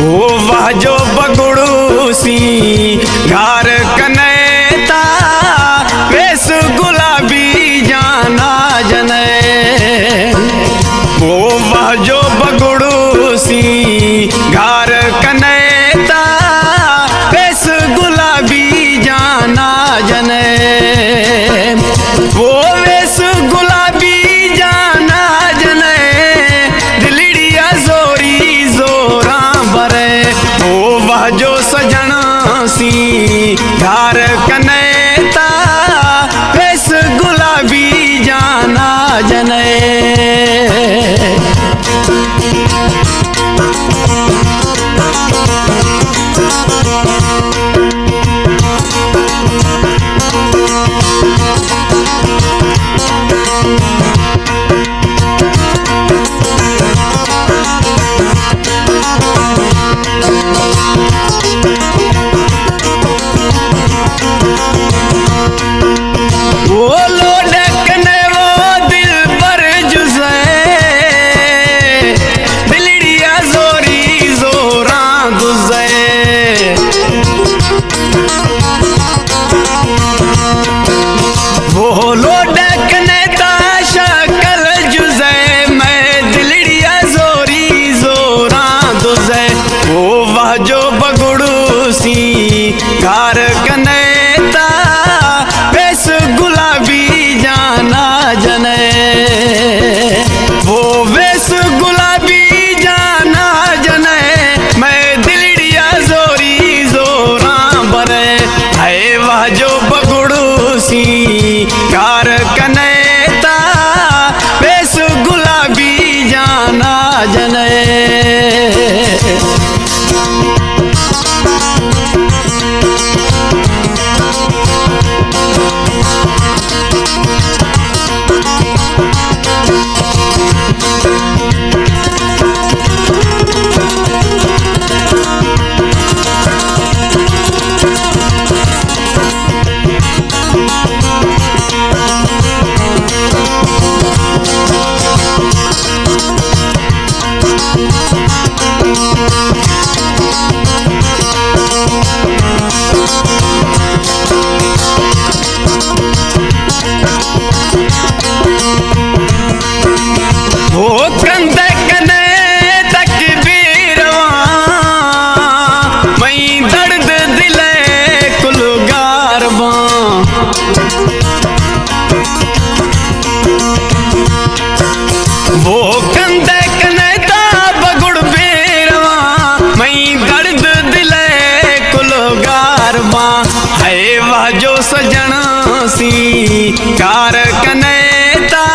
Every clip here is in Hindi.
वो वह जो बगुड़ूसी घर कनेता वेस गुलाबी जाना जने। वो वह जो बगुड़ूसी घर कनेता वेस गुलाबी जाना जने। वो वेस गुलाबी जाना जने दिलड़िया जोरी जोरा भरे। वो वह जो सजना सी घर कनेता वेस गुलाबी जाना जने। घर कनेता वेस गुलाबी जाना जने। वो वेस गुलाबी जाना जने मैं दिलड़िया जोरी जोरा भरे। है वह जो बगुड़ूसी घर कनेता वेस गुलाबी जाना जने। वो कंधे कनेता बगुड़ बेरवा मई दर्द दिले कुलगारवा। है वह जो सजना सी कार कनेता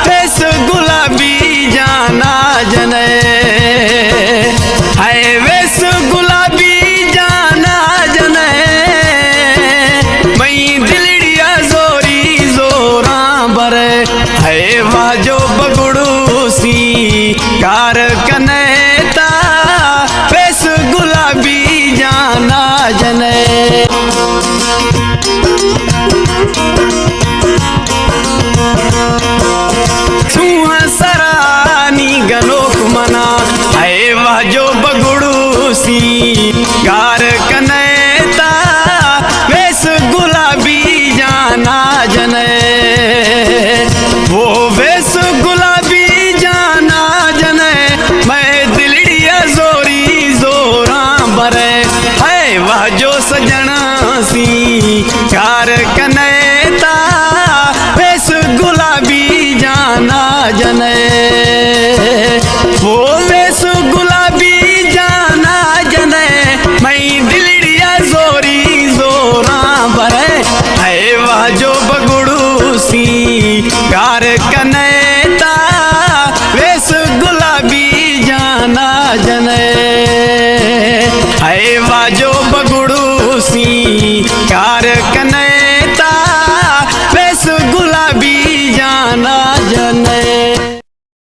वेस गुलाबी जाना जने। है वेस गुलाबी जाना जने मई दिलड़िया जोरी जोरा भरे। है वह जो बगुड़ूसी कार कनेता वेस गुलाबी जाना जने। सरानी गलोक मना। है वह जो बगुड़ूसी कार कनेता वेस गुलाबी जाना जने। वो वेस गुलाबी जाना जने मैं दिलड़िया जोरी जोरा भरे। है वह जो सजना सी कार कनेता वेस गुलाबी जाना जने। वो वेस गुलाबी जाना जने मैं दिलड़िया जोरी जोरा भरे। है वह जो बगुड़ूसी कार कनेता वेस गुलाबी जाना जने। है वह जो